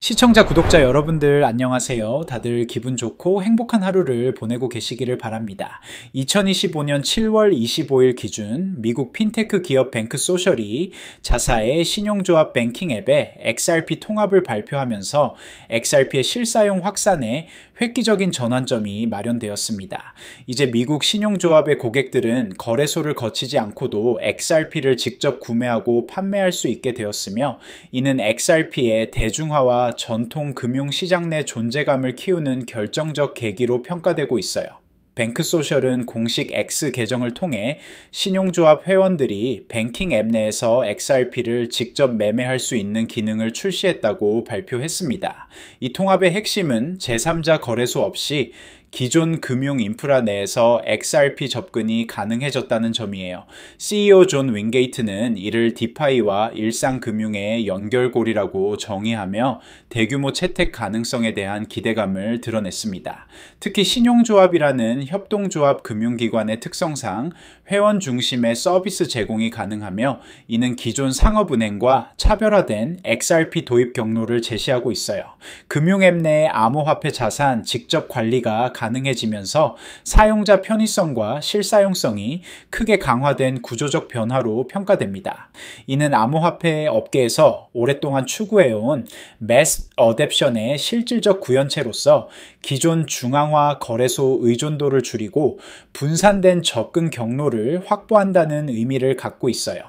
시청자, 구독자 여러분들 안녕하세요. 다들 기분 좋고 행복한 하루를 보내고 계시기를 바랍니다. 2025년 7월 25일 기준 미국 핀테크 기업 뱅크소셜이 자사의 신용조합 뱅킹 앱에 XRP 통합을 발표하면서 XRP의 실사용 확산에 획기적인 전환점이 마련되었습니다. 이제 미국 신용조합의 고객들은 거래소를 거치지 않고도 XRP를 직접 구매하고 판매할 수 있게 되었으며, 이는 XRP의 대중화와 전통 금융시장 내 존재감을 키우는 결정적 계기로 평가되고 있어요. 뱅크소셜은 공식 X 계정을 통해 신용조합 회원들이 뱅킹 앱 내에서 XRP를 직접 매매할 수 있는 기능을 출시했다고 발표했습니다. 이 통합의 핵심은 제3자 거래소 없이 기존 금융 인프라 내에서 XRP 접근이 가능해졌다는 점이에요. CEO 존 윙게이트는 이를 디파이와 일상 금융의 연결고리라고 정의하며 대규모 채택 가능성에 대한 기대감을 드러냈습니다. 특히 신용조합이라는 협동조합 금융기관의 특성상 회원 중심의 서비스 제공이 가능하며, 이는 기존 상업은행과 차별화된 XRP 도입 경로를 제시하고 있어요. 금융앱 내 암호화폐 자산 직접 관리가 가능해지면서 사용자 편의성과 실사용성이 크게 강화된 구조적 변화로 평가됩니다. 이는 암호화폐 업계에서 오랫동안 추구해온 매스 어댑션의 실질적 구현체로서 기존 중앙화 거래소 의존도를 줄이고 분산된 접근 경로를 확보한다는 의미를 갖고 있어요.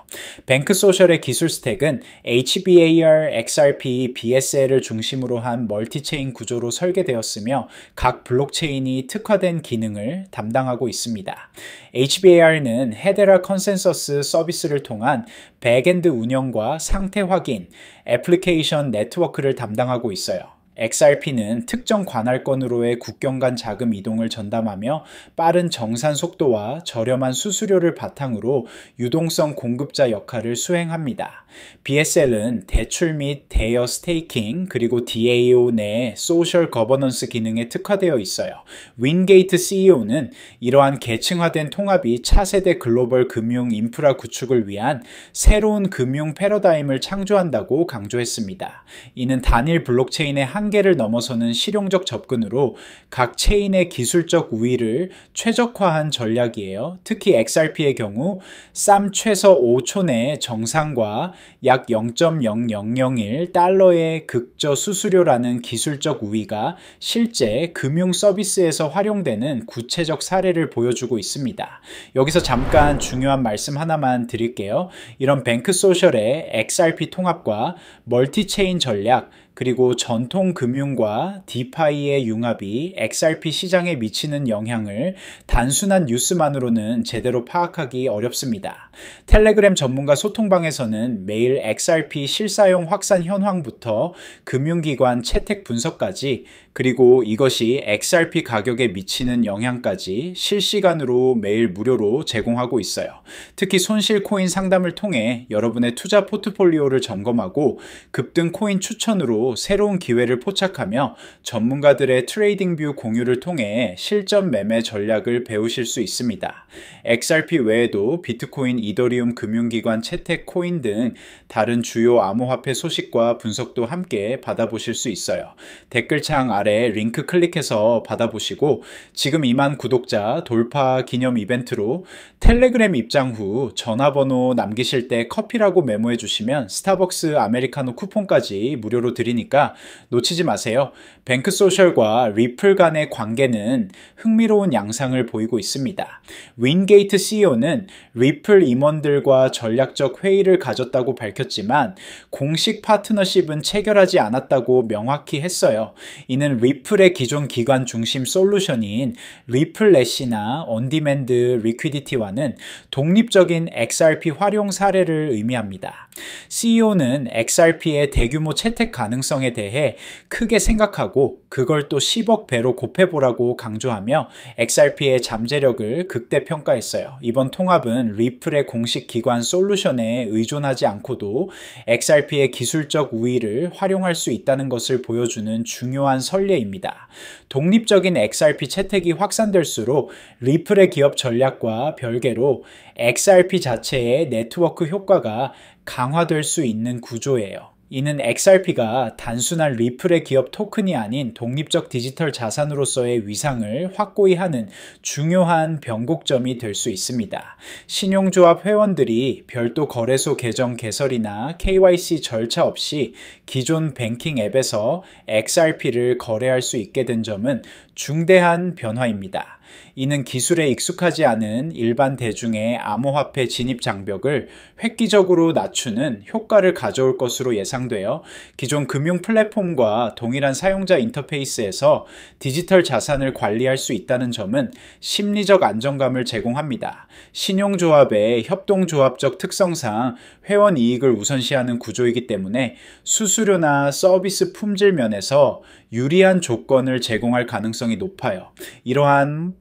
뱅크소셜의 기술 스택은 HBAR, XRP, BSL을 중심으로 한 멀티체인 구조로 설계되었으며, 각 블록체인이 특화된 기능을 담당하고 있습니다. HBAR는 헤데라 컨센서스 서비스를 통한 백엔드 운영과 상태 확인, 애플리케이션 네트워크를 담당하고 있어요. XRP는 특정 관할권으로의 국경 간 자금 이동을 전담하며 빠른 정산 속도와 저렴한 수수료를 바탕으로 유동성 공급자 역할을 수행합니다. BSL은 대출 및 대여 스테이킹, 그리고 DAO 내 소셜 거버넌스 기능에 특화되어 있어요. 윙게이트 CEO는 이러한 계층화된 통합이 차세대 글로벌 금융 인프라 구축을 위한 새로운 금융 패러다임을 창조한다고 강조했습니다. 이는 단일 블록체인의 한계를 넘어서는 실용적 접근으로 각 체인의 기술적 우위를 최적화한 전략이에요. 특히 XRP의 경우 쌈 최소 5초 내 정상과 약 0.0001달러의 극저 수수료라는 기술적 우위가 실제 금융 서비스에서 활용되는 구체적 사례를 보여주고 있습니다. 여기서 잠깐 중요한 말씀 하나만 드릴게요. 이런 뱅크소셜의 XRP 통합과 멀티체인 전략, 그리고 전통 금융과 디파이의 융합이 XRP 시장에 미치는 영향을 단순한 뉴스만으로는 제대로 파악하기 어렵습니다. 텔레그램 전문가 소통방에서는 매일 XRP 실사용 확산 현황부터 금융기관 채택 분석까지, 그리고 이것이 XRP 가격에 미치는 영향까지 실시간으로 매일 무료로 제공하고 있어요. 특히 손실 코인 상담을 통해 여러분의 투자 포트폴리오를 점검하고 급등 코인 추천으로 새로운 기회를 포착하며 전문가들의 트레이딩 뷰 공유를 통해 실전 매매 전략을 배우실 수 있습니다. XRP 외에도 비트코인, 이더리움 금융기관 채택 코인 등 다른 주요 암호화폐 소식과 분석도 함께 받아보실 수 있어요. 댓글창 아래 링크 클릭해서 받아보시고, 지금 2만 구독자 돌파 기념 이벤트로 텔레그램 입장 후 전화번호 남기실 때 커피라고 메모해 주시면 스타벅스 아메리카노 쿠폰까지 무료로 드리니까 놓치지 마세요. 뱅크소셜과 리플 간의 관계는 흥미로운 양상을 보이고 있습니다. 윙게이트 CEO는 리플 임원들과 전략적 회의를 가졌다고 밝혔지만 공식 파트너십은 체결하지 않았다고 명확히 했어요. 이는 리플의 기존 기관 중심 솔루션인 리플렛이나 온디맨드 리퀴디티와는 독립적인 XRP 활용 사례를 의미합니다. CEO는 XRP의 대규모 채택 가능성에 대해 크게 생각하고 그걸 또 10억 배로 곱해보라고 강조하며 XRP의 잠재력을 극대평가했어요. 이번 통합은 리플의 공식 기관 솔루션에 의존하지 않고도 XRP의 기술적 우위를 활용할 수 있다는 것을 보여주는 중요한 선례입니다. 독립적인 XRP 채택이 확산될수록 리플의 기업 전략과 별개로 XRP 자체의 네트워크 효과가 강화될 수 있는 구조예요. 이는 XRP가 단순한 리플의 기업 토큰이 아닌 독립적 디지털 자산으로서의 위상을 확고히 하는 중요한 변곡점이 될 수 있습니다. 신용조합 회원들이 별도 거래소 계정 개설이나 KYC 절차 없이 기존 뱅킹 앱에서 XRP를 거래할 수 있게 된 점은 중대한 변화입니다. 이는 기술에 익숙하지 않은 일반 대중의 암호화폐 진입 장벽을 획기적으로 낮추는 효과를 가져올 것으로 예상되어 기존 금융 플랫폼과 동일한 사용자 인터페이스에서 디지털 자산을 관리할 수 있다는 점은 심리적 안정감을 제공합니다. 신용조합의 협동조합적 특성상 회원 이익을 우선시하는 구조이기 때문에 수수료나 서비스 품질 면에서 유리한 조건을 제공할 가능성이 높아요. 이러한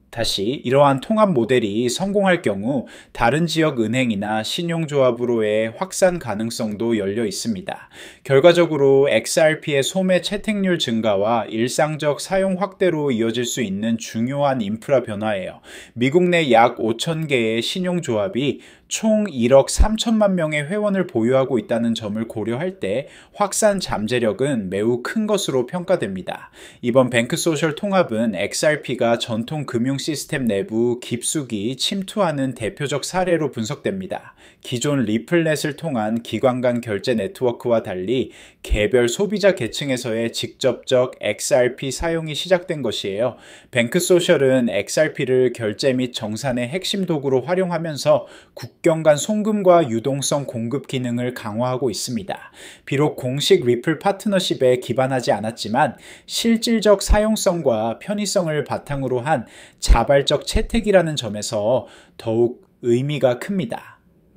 통합 모델이 성공할 경우 다른 지역 은행이나 신용조합으로의 확산 가능성도 열려 있습니다. 결과적으로 XRP의 소매 채택률 증가와 일상적 사용 확대로 이어질 수 있는 중요한 인프라 변화예요. 미국 내 약 5천 개의 신용조합이 총 1억 3천만 명의 회원을 보유하고 있다는 점을 고려할 때 확산 잠재력은 매우 큰 것으로 평가됩니다. 이번 뱅크소셜 통합은 XRP가 전통 금융 시스템 내부 깊숙이 침투하는 대표적 사례로 분석됩니다. 기존 리플넷을 통한 기관 간 결제 네트워크와 달리 개별 소비자 계층에서의 직접적 XRP 사용이 시작된 것이에요. 뱅크소셜은 XRP를 결제 및 정산의 핵심 도구로 활용하면서 국경 간 송금과 유동성 공급 기능을 강화하고 있습니다. 비록 공식 리플 파트너십에 기반하지 않았지만 실질적 사용성과 편의성을 바탕으로 한 자발적 채택이라는 점에서 더욱 의미가 큽니다.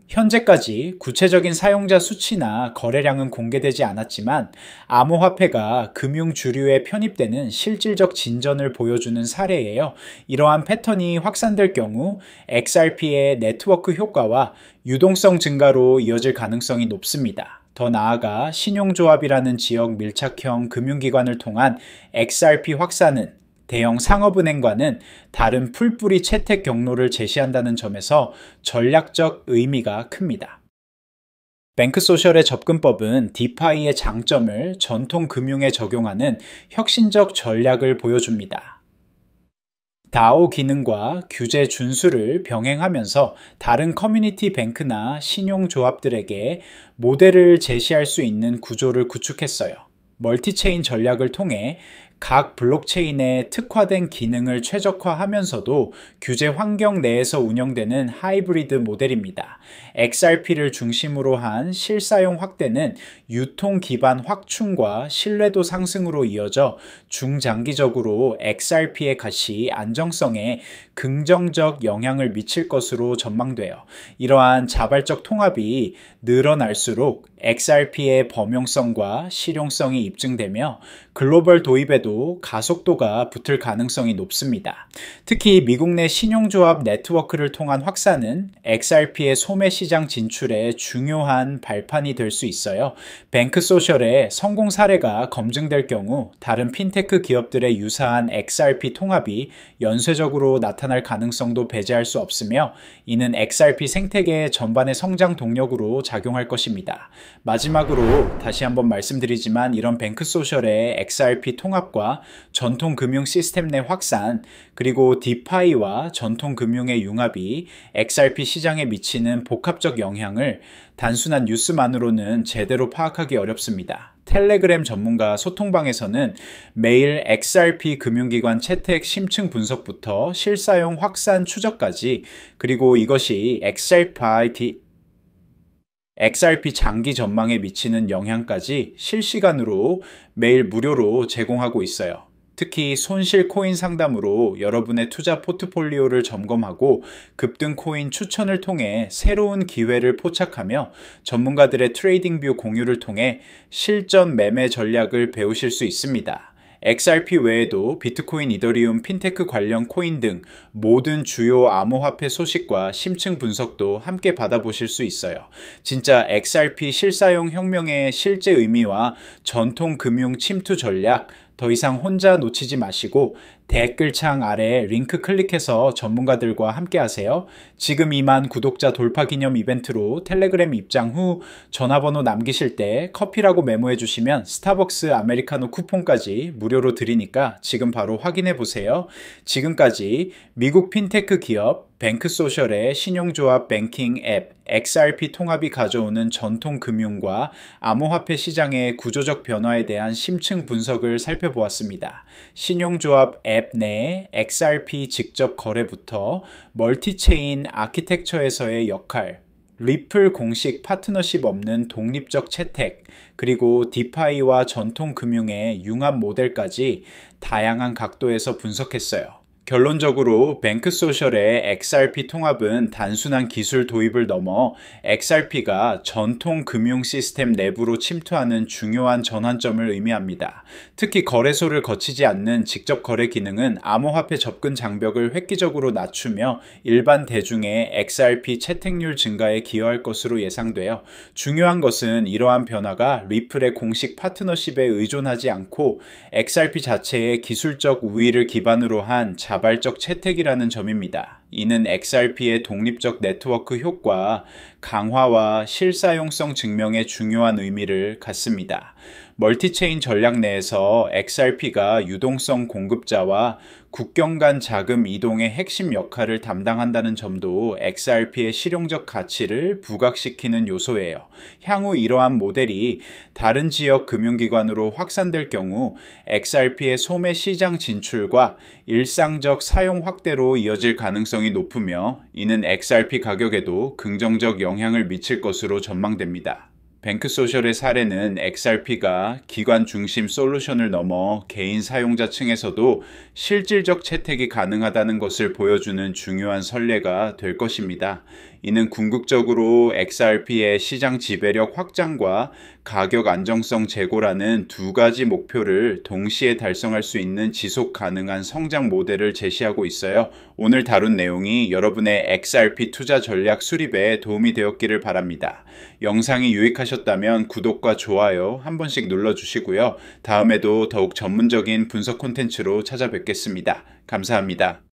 현재까지 구체적인 사용자 수치나 거래량은 공개되지 않았지만 암호화폐가 금융 주류에 편입되는 실질적 진전을 보여주는 사례예요. 이러한 패턴이 확산될 경우 XRP의 네트워크 효과와 유동성 증가로 이어질 가능성이 높습니다. 더 나아가 신용조합이라는 지역 밀착형 금융기관을 통한 XRP 확산은 대형 상업은행과는 다른 풀뿌리 채택 경로를 제시한다는 점에서 전략적 의미가 큽니다. 뱅크소셜의 접근법은 디파이의 장점을 전통 금융에 적용하는 혁신적 전략을 보여줍니다. 다오 기능과 규제 준수를 병행하면서 다른 커뮤니티 뱅크나 신용조합들에게 모델을 제시할 수 있는 구조를 구축했어요. 멀티체인 전략을 통해 각 블록체인의 특화된 기능을 최적화하면서도 규제 환경 내에서 운영되는 하이브리드 모델입니다. XRP를 중심으로 한 실사용 확대는 유통 기반 확충과 신뢰도 상승으로 이어져 중장기적으로 XRP의 가치 안정성에 긍정적 영향을 미칠 것으로 전망돼요. 이러한 자발적 통합이 늘어날수록 XRP의 범용성과 실용성이 입증되며 글로벌 도입에도 가속도가 붙을 가능성이 높습니다. 특히 미국 내 신용조합 네트워크를 통한 확산은 XRP의 소매 시장 진출에 중요한 발판이 될 수 있어요. 뱅크소셜의 성공 사례가 검증될 경우 다른 핀테크 기업들의 유사한 XRP 통합이 연쇄적으로 나타날 가능성도 배제할 수 없으며 이는 XRP 생태계 전반의 성장 동력으로 작용할 것입니다. 마지막으로 다시 한번 말씀드리지만 이런 뱅크소셜의 XRP 통합과 전통 금융 시스템 내 확산 그리고 디파이와 전통 금융의 융합이 XRP 시장에 미치는 복합적 영향을 단순한 뉴스만으로는 제대로 파악하기 어렵습니다. 텔레그램 전문가 소통방에서는 매일 XRP 금융기관 채택 심층 분석부터 실사용 확산 추적까지 그리고 이것이 XRP 장기 전망에 미치는 영향까지 실시간으로 매일 무료로 제공하고 있어요. 특히 손실 코인 상담으로 여러분의 투자 포트폴리오를 점검하고 급등 코인 추천을 통해 새로운 기회를 포착하며 전문가들의 트레이딩 뷰 공유를 통해 실전 매매 전략을 배우실 수 있습니다. XRP 외에도 비트코인, 이더리움, 핀테크 관련 코인 등 모든 주요 암호화폐 소식과 심층 분석도 함께 받아보실 수 있어요. 진짜 XRP 실사용 혁명의 실제 의미와 전통 금융 침투 전략, 더 이상 혼자 놓치지 마시고 댓글창 아래 링크 클릭해서 전문가들과 함께 하세요. 지금 2만 구독자 돌파 기념 이벤트로 텔레그램 입장 후 전화번호 남기실 때 커피라고 메모해 주시면 스타벅스 아메리카노 쿠폰까지 무료로 드리니까 지금 바로 확인해 보세요. 지금까지 미국 핀테크 기업 뱅크소셜의 신용조합 뱅킹 앱 XRP 통합이 가져오는 전통 금융과 암호화폐 시장의 구조적 변화에 대한 심층 분석을 살펴보았습니다. 신용조합 앱 내 XRP 직접 거래부터 멀티체인 아키텍처에서의 역할, 리플 공식 파트너십 없는 독립적 채택, 그리고 디파이와 전통 금융의 융합 모델까지 다양한 각도에서 분석했어요. 결론적으로 뱅크소셜의 XRP 통합은 단순한 기술 도입을 넘어 XRP가 전통 금융 시스템 내부로 침투하는 중요한 전환점을 의미합니다. 특히 거래소를 거치지 않는 직접 거래 기능은 암호화폐 접근 장벽을 획기적으로 낮추며 일반 대중의 XRP 채택률 증가에 기여할 것으로 예상되어 중요한 것은 이러한 변화가 리플의 공식 파트너십에 의존하지 않고 XRP 자체의 기술적 우위를 기반으로 한 자발적 채택이라는 점입니다. 이는 XRP의 독립적 네트워크 효과, 강화와 실사용성 증명에 중요한 의미를 갖습니다. 멀티체인 전략 내에서 XRP가 유동성 공급자와 국경 간 자금 이동의 핵심 역할을 담당한다는 점도 XRP의 실용적 가치를 부각시키는 요소예요. 향후 이러한 모델이 다른 지역 금융기관으로 확산될 경우 XRP의 소매 시장 진출과 일상적 사용 확대로 이어질 가능성이 높으며 이는 XRP 가격에도 긍정적 영향을 미칠 것으로 전망됩니다. 뱅크소셜의 사례는 XRP가 기관 중심 솔루션을 넘어 개인 사용자 층에서도 실질적 채택이 가능하다는 것을 보여주는 중요한 선례가 될 것입니다. 이는 궁극적으로 XRP의 시장 지배력 확장과 가격 안정성 제고라는 두 가지 목표를 동시에 달성할 수 있는 지속 가능한 성장 모델을 제시하고 있어요. 오늘 다룬 내용이 여러분의 XRP 투자 전략 수립에 도움이 되었기를 바랍니다. 영상이 유익하셨다면 구독과 좋아요 한 번씩 눌러주시고요. 다음에도 더욱 전문적인 분석 콘텐츠로 찾아뵙겠습니다. 감사합니다.